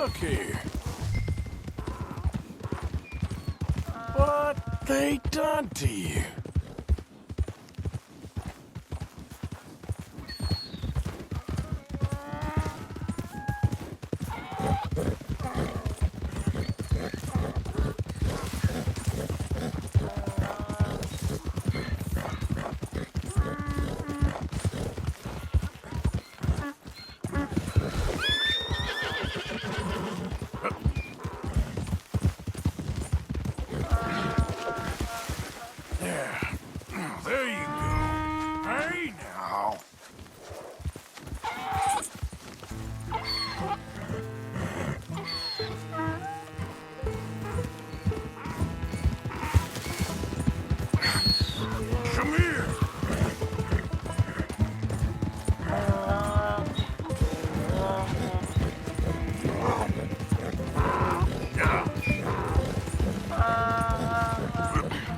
Look here. What they done to you? There you go. Hey, now. Come here.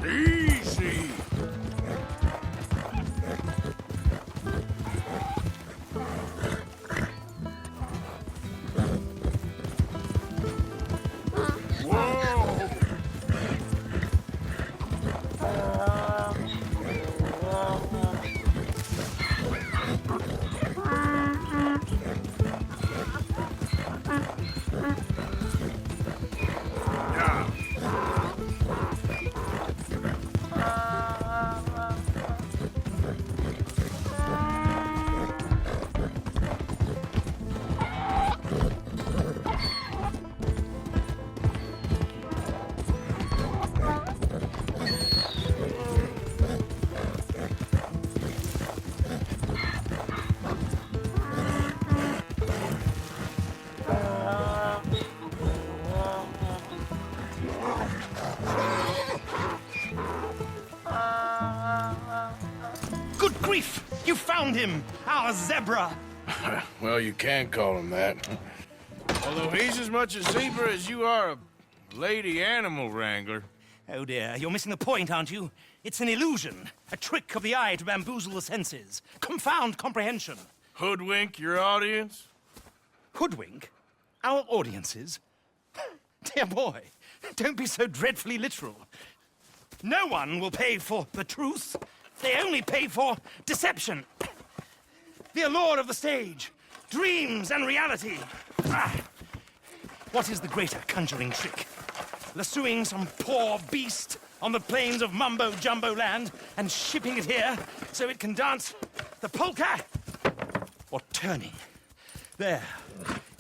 Easy. Whoa. Yeah. Good grief! You found him! Our zebra! Well, you can call him that. Although he's as much a zebra as you are a lady animal wrangler. Oh dear, you're missing the point, aren't you? It's an illusion. A trick of the eye to bamboozle the senses. Confound comprehension. Hoodwink your audience? Hoodwink? Our audiences? Dear boy, don't be so dreadfully literal. No one will pay for the truth. They only pay for deception. The allure of the stage, dreams and reality. What is the greater conjuring trick? Lassoing some poor beast on the plains of mumbo-jumbo land and shipping it here so it can dance the polka? Or turning, there,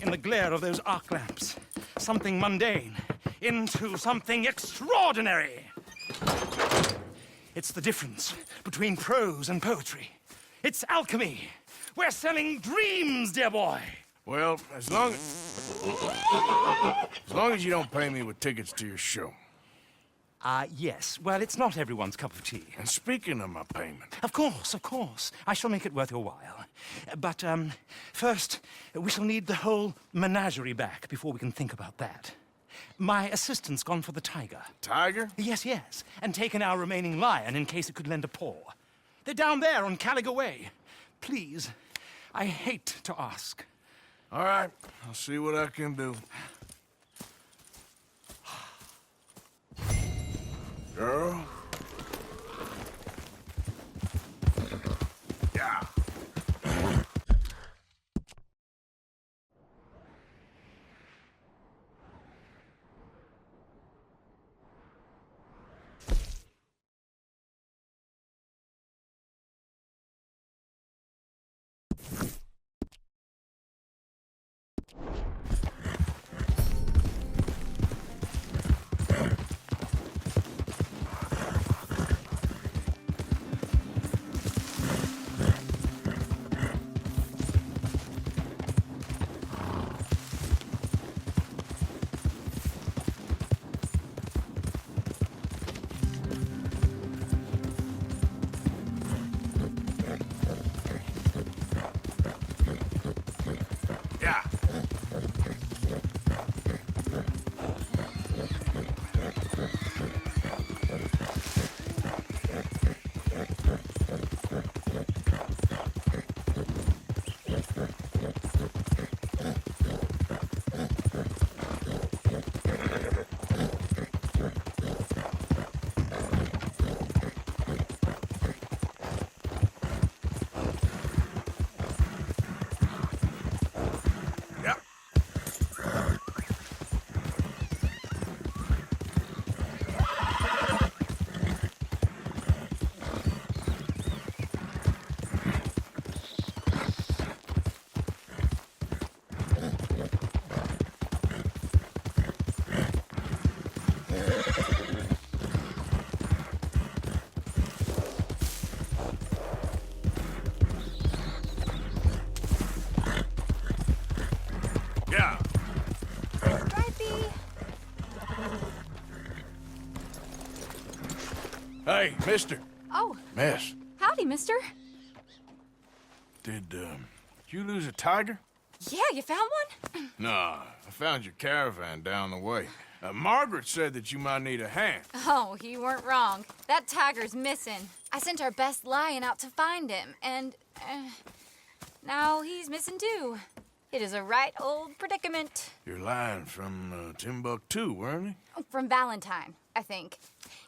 in the glare of those arc lamps, something mundane into something extraordinary? It's the difference between prose and poetry. It's alchemy. We're selling dreams, dear boy. Well, as long as you don't pay me with tickets to your show. Yes. Well, it's not everyone's cup of tea. And speaking of my payment, Of course, of course. I shall make it worth your while. But, first, we shall need the whole menagerie back before we can think about that. My assistant's gone for the tiger. Tiger? Yes, yes. And taken our remaining lion in case it could lend a paw. They're down there on Caliga Way. Please, I hate to ask. All right, I'll see what I can do. Girl? Yeah. Yeah. Hey, mister. Oh, Miss. howdy, mister. Did you lose a tiger? Yeah, you found one? Nah, I found your caravan down the way. Margaret said that you might need a hand. Oh, you weren't wrong. That tiger's missing. I sent our best lion out to find him, and now he's missing too. It is a right old predicament. Your lion from Timbuktu, weren't he? From Valentine, I think.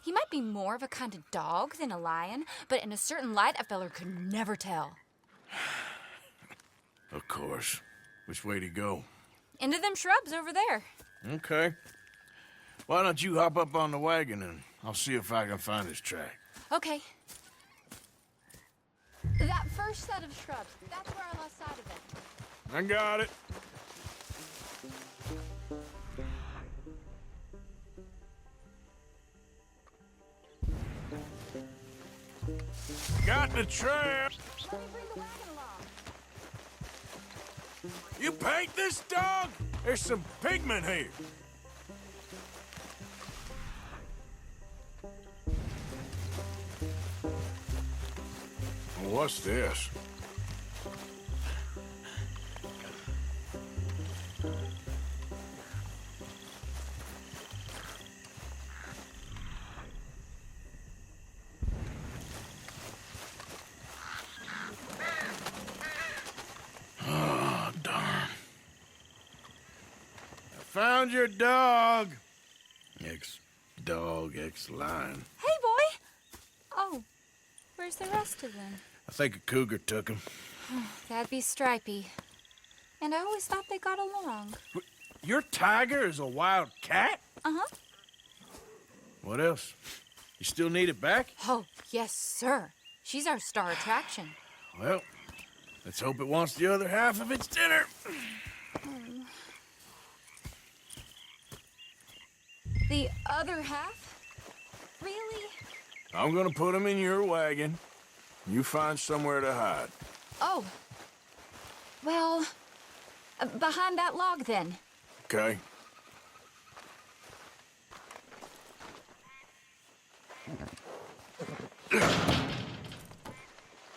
He might be more of a kind of dog than a lion, but in a certain light, a feller could never tell. Of course. Which way to go? Into them shrubs over there. Okay. Why don't you hop up on the wagon and I'll see if I can find his track. Okay. That first set of shrubs, that's where I lost sight of him. I got it. Got the trap. Let me bring the wagon along. You paint this dog? There's some pigment here. What's this? Oh, darn. I found your dog. Ex-dog, ex-lion. Hey, boy! Oh, where's the rest of them? I think a cougar took him. That'd be Stripey. And I always thought they got along. Your tiger is a wild cat? Uh-huh. What else? You still need it back? Oh, yes, sir. She's our star attraction. Well, let's hope it wants the other half of its dinner. The other half? Really? I'm gonna put him in your wagon. You find somewhere to hide. Oh. Well, behind that log, then. Okay?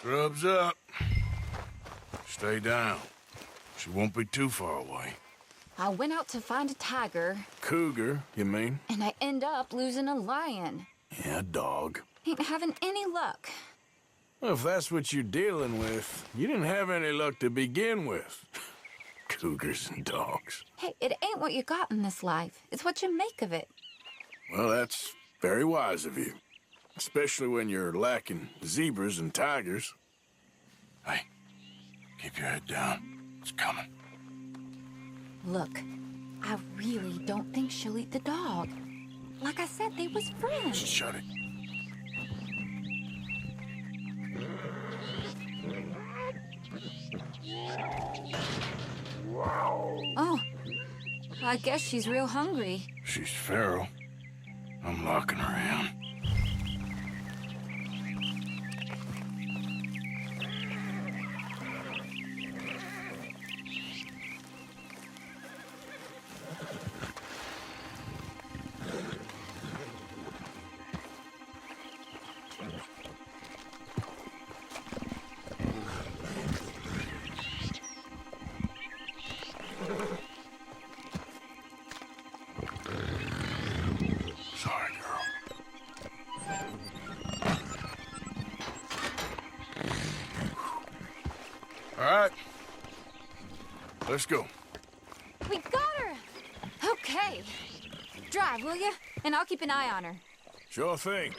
Grub's up. Stay down. She won't be too far away. I went out to find a tiger, Cougar, you mean? and I end up losing a lion. Yeah, dog. Ain't having any luck. Well, if that's what you're dealing with, you didn't have any luck to begin with. Cougars and dogs. Hey, it ain't what you got in this life. It's what you make of it. Well, that's very wise of you. Especially when you're lacking zebras and tigers. Hey, keep your head down. It's coming. Look, I really don't think she'll eat the dog. Like I said, they was friends. Shut it. Oh, I guess she's real hungry. She's feral. I'm locking her in. Sorry, girl. All right. Let's go. We got her! Okay. Drive, will you? And I'll keep an eye on her. Sure thing.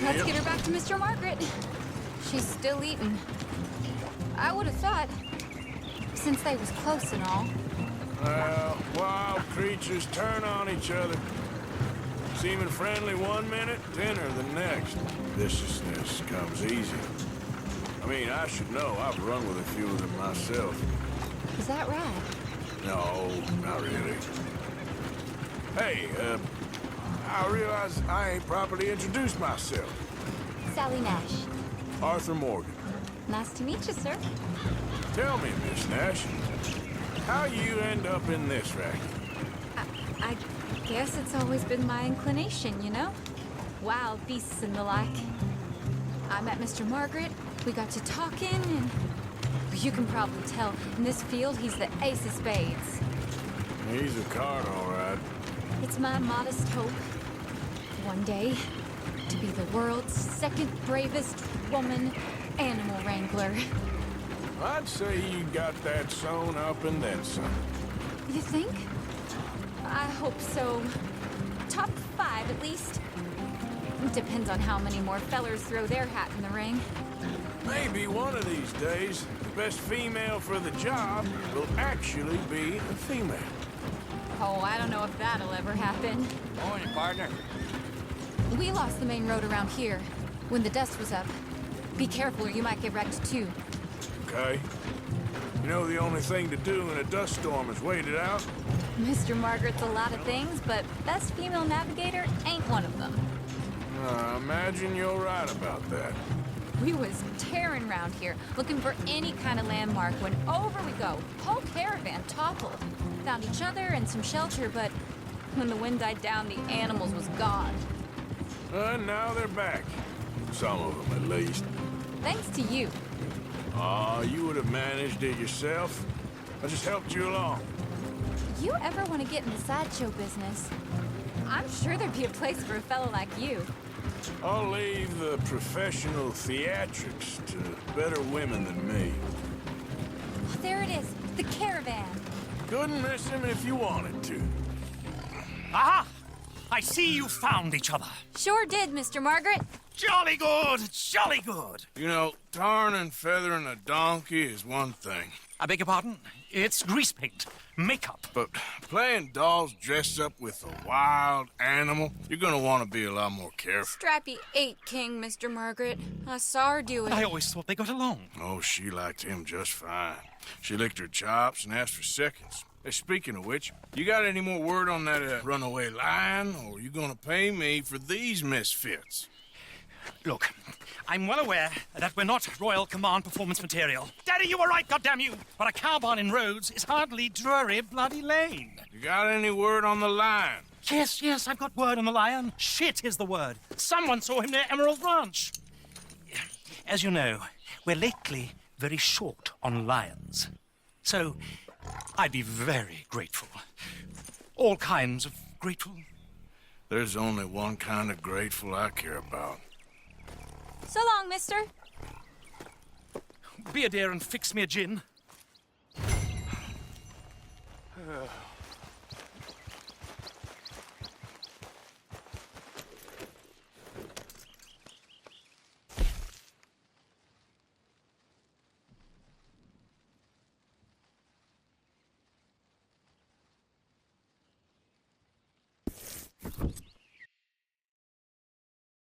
Let's get her back to Mr. Margaret. She's still eating. I would have thought, since they was close and all. Well, wild creatures turn on each other. Seeming friendly one minute, dinner the next. Viciousness comes easy. I mean, I should know. I've run with a few of them myself. Is that right? No, not really. Hey, I realize I ain't properly introduced myself. Sally Nash. Arthur Morgan. Nice to meet you, sir. Tell me, Miss Nash, how you end up in this racket? I guess it's always been my inclination, you know? Wild beasts and the like. I met Mr. Margaret, we got to talking, and you can probably tell, in this field, he's the ace of spades. He's a card, all right. It's my modest hope, one day, to be the world's second bravest woman animal wrangler. I'd say you got that sewn up and then some. You think? I hope so. Top 5, at least. Depends on how many more fellers throw their hat in the ring. Maybe one of these days, the best female for the job will actually be a female. Oh, I don't know if that'll ever happen. Morning, partner. We lost the main road around here when the dust was up. Be careful or you might get wrecked too. Okay? You know the only thing to do in a dust storm is wait it out? Mr. Margaret's a lot of things, but best female navigator ain't one of them. I imagine you're right about that. We was tearing around here, looking for any kind of landmark when over we go. Whole caravan toppled. Found each other and some shelter, but when the wind died down, the animals was gone. And now they're back. Some of them, at least. Thanks to you. Aw, you would have managed it yourself. I just helped you along. You ever want to get in the sideshow business? I'm sure there'd be a place for a fellow like you. I'll leave the professional theatrics to better women than me. Oh, there it is, the caravan. Couldn't miss him if you wanted to. Aha! I see you found each other. Sure did, Mr. Margaret. Jolly good, jolly good. You know, tarring and feathering a donkey is one thing. I beg your pardon? It's grease paint, makeup. But playing dolls dressed up with a wild animal, you're gonna want to be a lot more careful. Strappy ate King, Mr. Margaret. I saw her do it. I always thought they got along. Oh, she liked him just fine. She licked her chops and asked for seconds. Hey, speaking of which, you got any more word on that runaway lion, or you gonna pay me for these misfits? Look, I'm well aware that we're not Royal Command performance material. Daddy, you were right, goddamn you! But a cow barn in Rhodes is hardly Drury Bloody Lane. You got any word on the lion? Yes, I've got word on the lion. Shit is the word. Someone saw him near Emerald Ranch. As you know, we're lately very short on lions. So, I'd be very grateful. All kinds of grateful. There's only one kind of grateful I care about. So long, mister. Be a dear and fix me a gin.